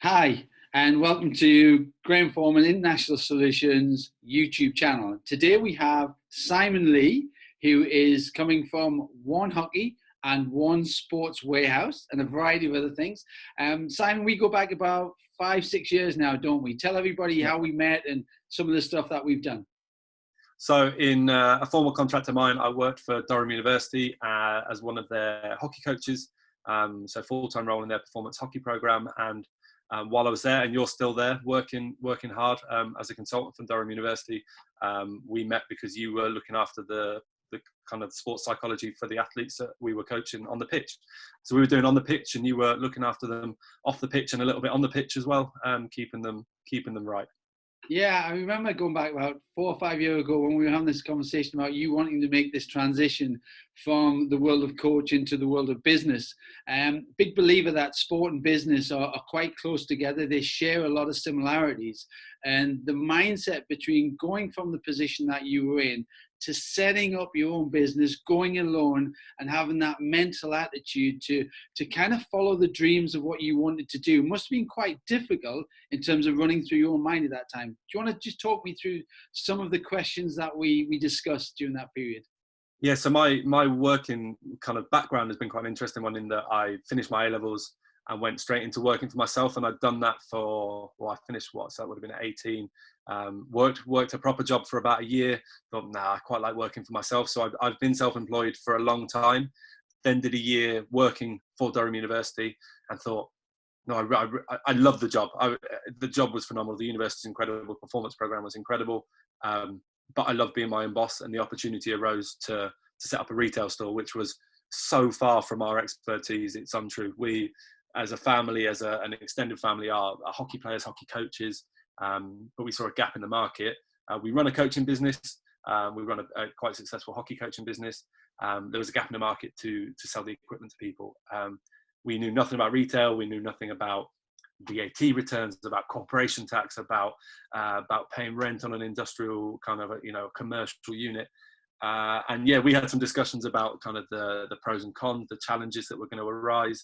Hi, and welcome to Graham Foreman International Solutions YouTube channel. Today we have Simon Lee, who is coming from One Hockey and One Sports Warehouse and a variety of other things. Simon, we go back about 5-6 years now, don't we? Tell everybody how we met and some of the stuff that we've done. So in a former contract of mine, I worked for Durham University as one of their hockey coaches. So full-time role in their performance hockey program. And while I was there, and you're still there working hard as a consultant from Durham University, we met because you were looking after the kind of sports psychology for the athletes that we were coaching on the pitch. So we were doing on the pitch, and you were looking after them off the pitch and a little bit on the pitch as well, keeping them right. Yeah, I remember going back about 4 or 5 years ago when we were having this conversation about you wanting to make this transition from the world of coaching to the world of business. Big believer that sport and business are quite close together. They share a lot of similarities. And the mindset between going from the position that you were in to setting up your own business, going alone and having that mental attitude to kind of follow the dreams of what you wanted to do must have been quite difficult in terms of running through your own mind at that time. Do you want to just talk me through some of the questions that we discussed during that period? Yeah, so my working kind of background has been quite an interesting one in that I finished my A-levels and went straight into working for myself, and I'd done that for, well, I finished so that would have been at 18. Worked a proper job for about a year. Thought, I quite like working for myself. So I've been self-employed for a long time. Then did a year working for Durham University and thought, no, I love the job. The job was phenomenal. The university's incredible. Performance program was incredible. But I love being my own boss, and the opportunity arose to set up a retail store, which was so far from our expertise. It's untrue. We, as a family, as an extended family, are hockey players, hockey coaches, but we saw a gap in the market. We run a coaching business. We run a quite successful hockey coaching business. There was a gap in the market to sell the equipment to people. We knew nothing about retail. We knew nothing about VAT returns, about corporation tax, about paying rent on an industrial kind of commercial unit. And yeah, we had some discussions about kind of the pros and cons, the challenges that were going to arise,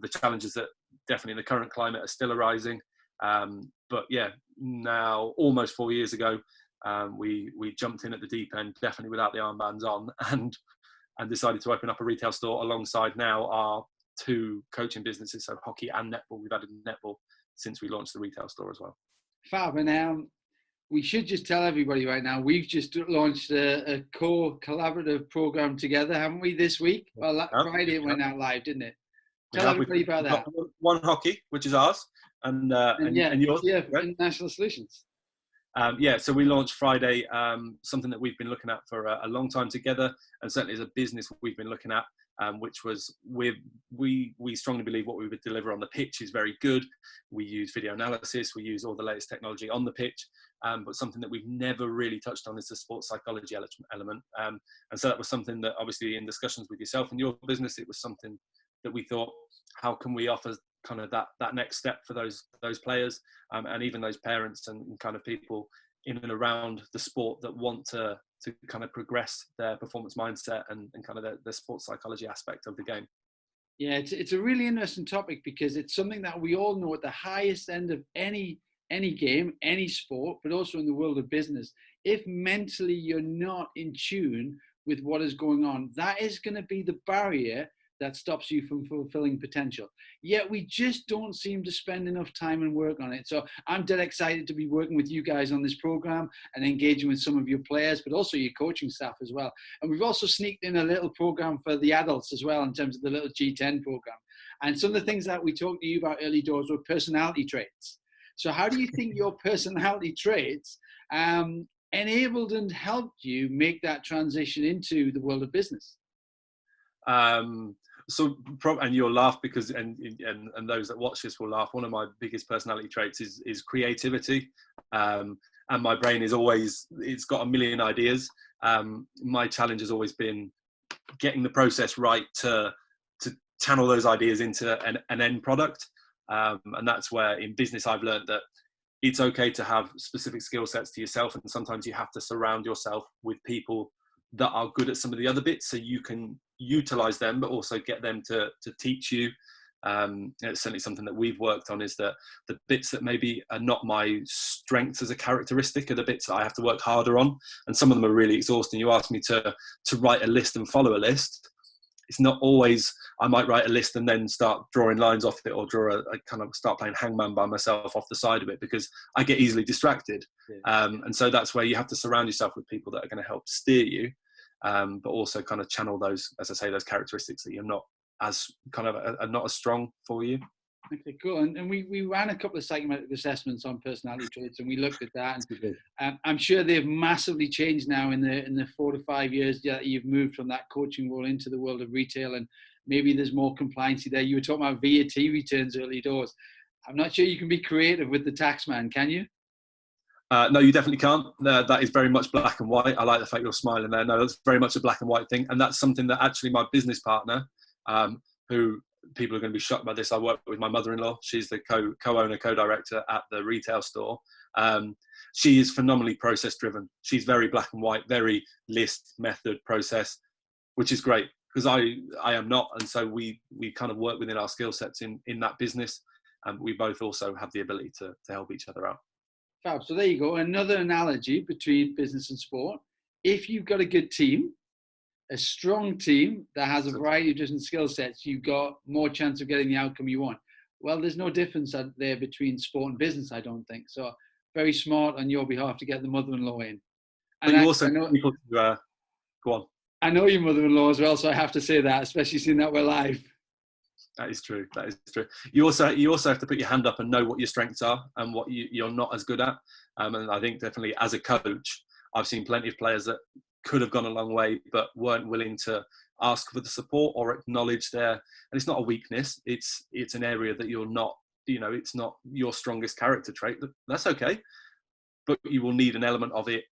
the challenges that definitely in the current climate are still arising. But yeah, now almost 4 years ago, we jumped in at the deep end, definitely without the armbands on, and decided to open up a retail store alongside now our two coaching businesses, so hockey and netball. We've added netball since we launched the retail store as well. Fab. And we should just tell everybody right now, we've just launched a collaborative program together, haven't we, this week? Well, Friday it went out live, didn't it? Tell everybody about that. One Hockey, which is ours, and yours. Yeah, International Solutions. So we launched Friday, something that we've been looking at for a long time together, and certainly as a business we've been looking at, which was we strongly believe what we would deliver on the pitch is very good. We use video analysis, we use all the latest technology on the pitch, but something that we've never really touched on is the sports psychology element. And so that was something that obviously in discussions with yourself and your business, it was something that we thought, how can we offer kind of that next step for those players and even those parents and kind of people in and around the sport that want to kind of progress their performance mindset and kind of the sports psychology aspect of the game. Yeah, it's a really interesting topic because it's something that we all know at the highest end of any game, any sport, but also in the world of business. If mentally you're not in tune with what is going on, that is going to be the barrier that stops you from fulfilling potential. Yet we just don't seem to spend enough time and work on it. So I'm dead excited to be working with you guys on this program and engaging with some of your players, but also your coaching staff as well. And we've also sneaked in a little program for the adults as well in terms of the little G10 program. And some of the things that we talked to you about early doors were personality traits. So how do you think your personality traits enabled and helped you make that transition into the world of business? And you'll laugh because and those that watch this will laugh. One of my biggest personality traits is creativity, and my brain is always, it's got a million ideas. My challenge has always been getting the process right to channel those ideas into an end product, and that's where in business I've learned that it's okay to have specific skill sets to yourself, and sometimes you have to surround yourself with people that are good at some of the other bits so you can utilize them, but also get them to teach you It's certainly something that we've worked on, is that the bits that maybe are not my strengths as a characteristic are the bits that I have to work harder on. And some of them are really exhausting. You asked me to write a list and follow a list. It's not always, I might write a list and then start drawing lines off it, or draw a kind of start playing hangman by myself off the side of it, because I get easily distracted. And so that's where you have to surround yourself with people that are going to help steer you, but also kind of channel those, as I say, those characteristics that you're not as kind of are not as strong for you. Okay, cool. And we ran a couple of psychometric assessments on personality traits, and we looked at that. And I'm sure they've massively changed now in the 4 to 5 years that you've moved from that coaching role into the world of retail, and maybe there's more compliance there. You were talking about VAT returns early doors. I'm not sure you can be creative with the tax man, can you? No, you definitely can't. That is very much black and white. I like the fact you're smiling there. No, that's very much a black and white thing. And that's something that actually my business partner, who people are going to be shocked by this, I work with my mother-in-law. She's the co-owner, co-director at the retail store. She is phenomenally process driven. She's very black and white, very list, method, process, which is great, because I am not. And so we kind of work within our skill sets in that business. And we both also have the ability to help each other out. Fab. So there you go. Another analogy between business and sport. If you've got a good team, a strong team that has a variety of different skill sets, you've got more chance of getting the outcome you want. Well, there's no difference there between sport and business, I don't think. So very smart on your behalf to get the mother-in-law in. And but you also know people to go on. I know your mother-in-law as well, so I have to say that, especially seeing that we're live. That is true. That is true. You also have to put your hand up and know what your strengths are and what you're not as good at. And I think definitely as a coach, I've seen plenty of players that could have gone a long way, but weren't willing to ask for the support or acknowledge and it's not a weakness. It's an area that you're not, it's not your strongest character trait. That's okay. But you will need an element of it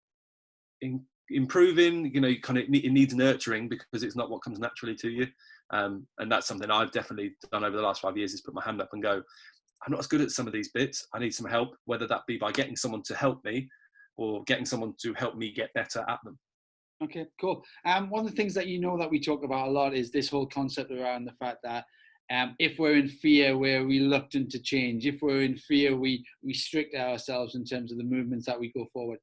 improving, it needs nurturing, because it's not what comes naturally to you. And that's something I've definitely done over the last 5 years, is put my hand up and go, I'm not as good at some of these bits. I need some help, whether that be by getting someone to help me or getting someone to help me get better at them. Okay, cool. One of the things that that we talk about a lot is this whole concept around the fact that if we're in fear, we're reluctant to change. If we're in fear, we restrict ourselves in terms of the movements that we go forward.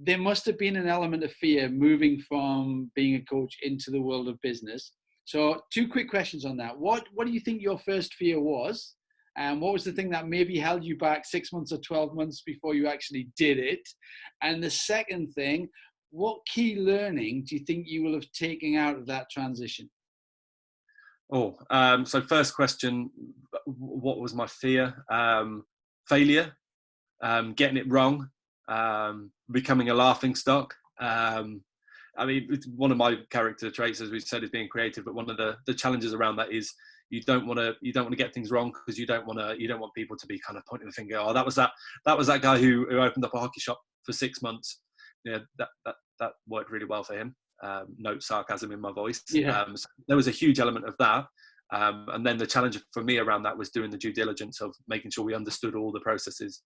There must have been an element of fear moving from being a coach into the world of business. So 2 quick questions on that. What do you think your first fear was? And what was the thing that maybe held you back 6 months or 12 months before you actually did it? And the second thing, what key learning do you think you will have taken out of that transition? So first question, what was my fear? Failure, getting it wrong, becoming a laughing stock. It's one of my character traits, as we've said, is being creative. But one of the challenges around that is you don't want to get things wrong, because you don't want people to be kind of pointing the finger. Oh, that was that guy who opened up a hockey shop for 6 months. Yeah, that worked really well for him. Note sarcasm in my voice. Yeah. So there was a huge element of that. And then the challenge for me around that was doing the due diligence of making sure we understood all the processes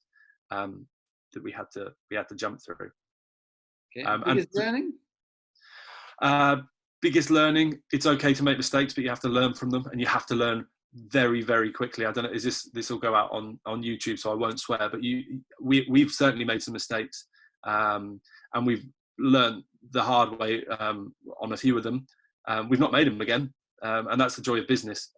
that we had to jump through. Okay. Biggest learning? Biggest learning, it's okay to make mistakes, but you have to learn from them, and you have to learn very, very quickly. I don't know, this will go out on YouTube, so I won't swear, but we've certainly made some mistakes, and we've learned the hard way on a few of them. We've not made them again, and that's the joy of business,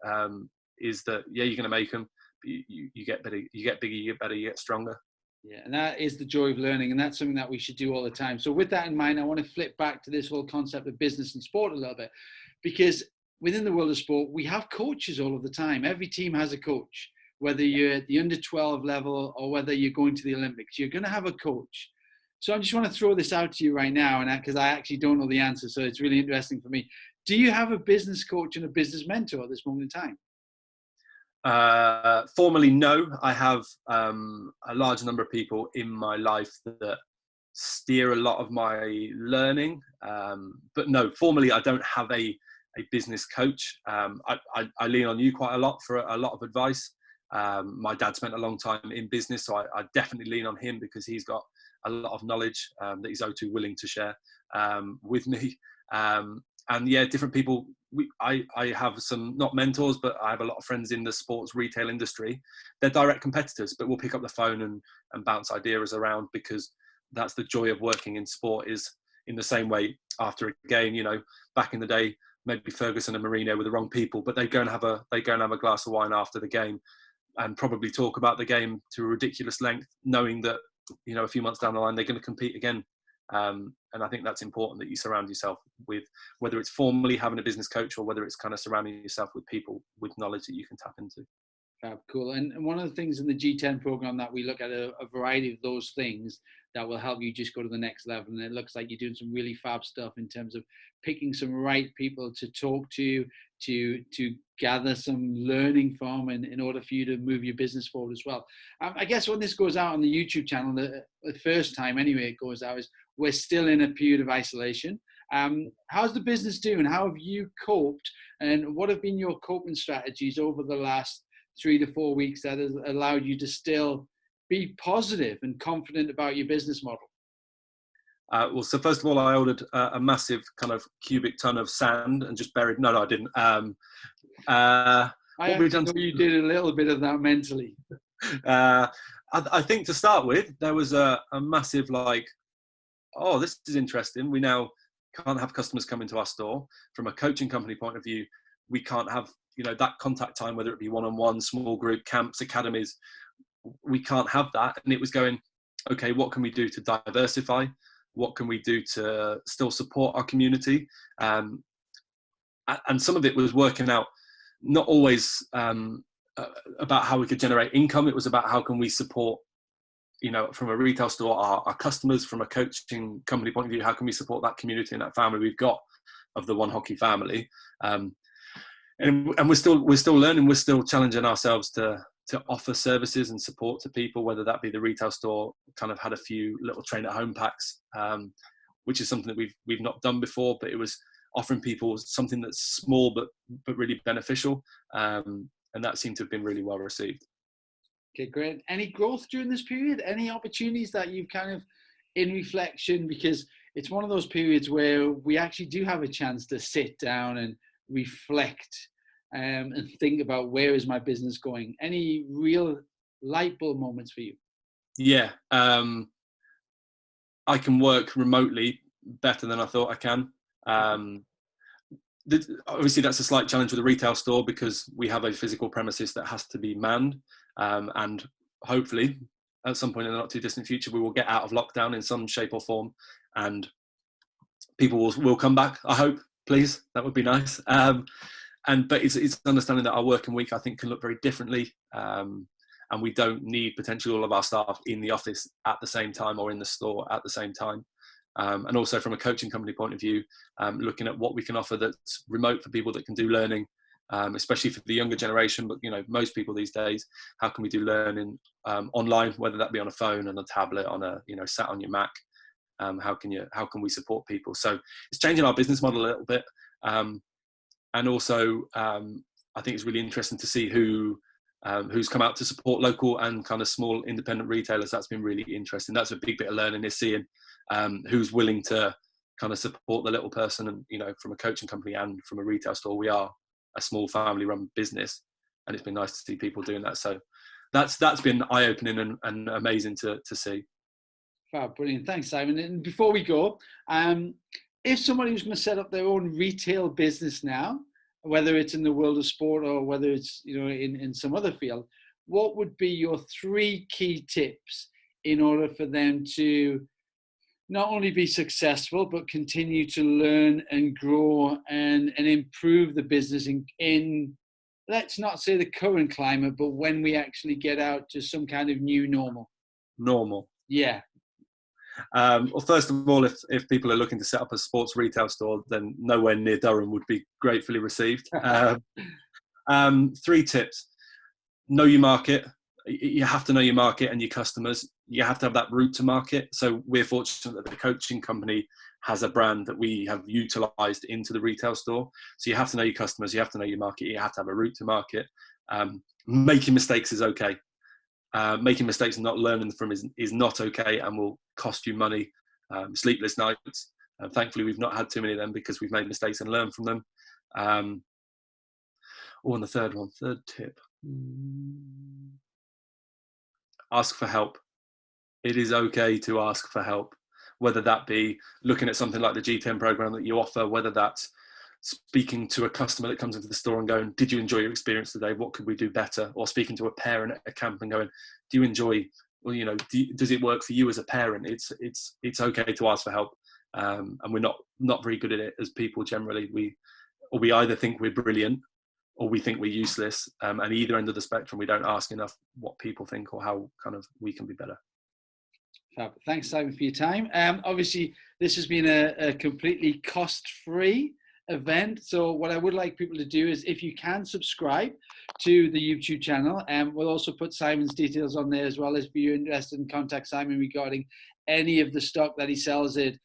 is that, yeah, you're going to make them, but you get better, you get bigger, you get better, you get stronger. Yeah, and that is the joy of learning, and that's something that we should do all the time. So with that in mind, I want to flip back to this whole concept of business and sport a little bit, because within the world of sport, we have coaches all of the time. Every team has a coach, whether you're at the under 12 level or whether you're going to the Olympics, you're going to have a coach. So I just want to throw this out to you right now, and because I actually don't know the answer, so it's really interesting for me. Do you have a business coach and a business mentor at this moment in time? Formally, no. I have a large number of people in my life that steer a lot of my learning, but no, formally I don't have a business coach. I lean on you quite a lot for a lot of advice. My dad spent a long time in business, so I definitely lean on him, because he's got a lot of knowledge that he's O2 willing to share with me. and yeah, different people. I have some, not mentors, but I have a lot of friends in the sports retail industry. They're direct competitors, but we'll pick up the phone and bounce ideas around, because that's the joy of working in sport. Is in the same way, after a game, you know, back in the day, maybe Ferguson and Mourinho were the wrong people, but they go and have a glass of wine after the game and probably talk about the game to a ridiculous length, knowing that, you know, a few months down the line they're going to compete again. And I think that's important, that you surround yourself with, whether it's formally having a business coach or whether it's kind of surrounding yourself with people with knowledge that you can tap into. Cool. And one of the things in the G10 program that we look at a variety of those things that will help you just go to the next level. And it looks like you're doing some really fab stuff in terms of picking some right people to talk to gather some learning from, and in order for you to move your business forward as well. I guess when this goes out on the YouTube channel, the first time anyway it goes out, is we're still in a period of isolation. How's the business doing? How have you coped? And what have been your coping strategies over the last 3 to 4 weeks that has allowed you to still be positive and confident about your business model? Well, so first of all, I ordered a massive kind of cubic ton of sand and just buried. No, I didn't. I actually know you did a little bit of that mentally. I think to start with, there was a massive like, oh, this is interesting. We now can't have customers come into our store. From a coaching company point of view, we can't have, you know, that contact time, whether it be one-on-one, small group, camps, academies. We can't have that. And it was going, okay, what can we do to diversify? What can we do to still support our community? And some of it was working out, not always about how we could generate income. It was about how can we support, you know, from a retail store, our customers. From a coaching company point of view, how can we support that community and that family we've got of the One Hockey family? And we're still learning. We're still challenging ourselves to offer services and support to people, whether that be the retail store. Kind of had a few little train at home packs, which is something that we've not done before, but it was offering people something that's small but really beneficial, and that seemed to have been really well received. Okay, great. Any growth during this period? Any opportunities that you've kind of, in reflection, because it's one of those periods where we actually do have a chance to sit down and reflect and think about, where is my business going? Any real light bulb moments for you? Yeah, I can work remotely better than I thought I can. Obviously, that's a slight challenge with a retail store, because we have a physical premises that has to be manned, and hopefully at some point in the not too distant future we will get out of lockdown in some shape or form, and people will come back. I hope, please, that would be nice. But it's understanding that our working week, I think, can look very differently, and we don't need potentially all of our staff in the office at the same time or in the store at the same time. And also from a coaching company point of view, looking at what we can offer that's remote for people that can do learning, especially for the younger generation. But, you know, most people these days, how can we do learning online, whether that be on a phone, on a tablet, on a, you know, sat on your Mac? How can we support people? So it's changing our business model a little bit. And also, I think it's really interesting to see who's come out to support local and kind of small independent retailers. That's been really interesting. That's a big bit of learning, is seeing who's willing to kind of support the little person. And, you know, from a coaching company and from a retail store, we are a small family-run business, and it's been nice to see people doing that. So that's been eye-opening and amazing to see. Wow, brilliant. Thanks, Simon. And before we go, if somebody was going to set up their own retail business now, whether it's in the world of sport or whether it's, you know, in some other field, what would be your 3 key tips in order for them to not only be successful, but continue to learn and grow and improve the business in, let's not say the current climate, but when we actually get out to some kind of new normal? Yeah. Well, first of all, if people are looking to set up a sports retail store, then nowhere near Durham would be gratefully received. 3 tips: know your market. You have to know your market and your customers. You have to have that route to market. So we're fortunate that the coaching company has a brand that we have utilized into the retail store. So you have to know your customers. You have to know your market. You have to have a route to market. Making mistakes is okay. Making mistakes and not learning from is not okay, and will cost you money, sleepless nights, Thankfully, we've not had too many of them because we've made mistakes and learned from them. And the third tip, ask for help. It is okay to ask for help, whether that be looking at something like the G10 program that you offer, whether that's speaking to a customer that comes into the store and going, did you enjoy your experience today? What could we do better? Or speaking to a parent at a camp and going, do you enjoy, well, you know, does it work for you as a parent? It's okay to ask for help. And we're not very good at it as people generally. We either think we're brilliant or we think we're useless. And either end of the spectrum, we don't ask enough what people think or how kind of we can be better. Thanks, Simon, for your time. Obviously, this has been a completely cost-free event. So what I would like people to do is, if you can, subscribe to the YouTube channel. And we'll also put Simon's details on there, as well as if you're interested in contact Simon regarding any of the stock that he sells at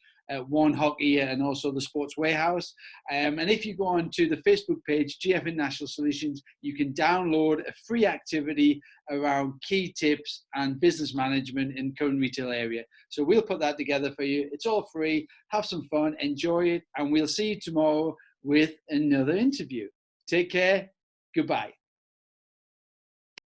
One Hockey and also the Sports Warehouse. And if you go on to the Facebook page, GF International Solutions, you can download a free activity around key tips and business management in current retail area. So we'll put that together for you. It's all free. Have some fun, enjoy it, and we'll see you tomorrow with another interview. Take care. Goodbye.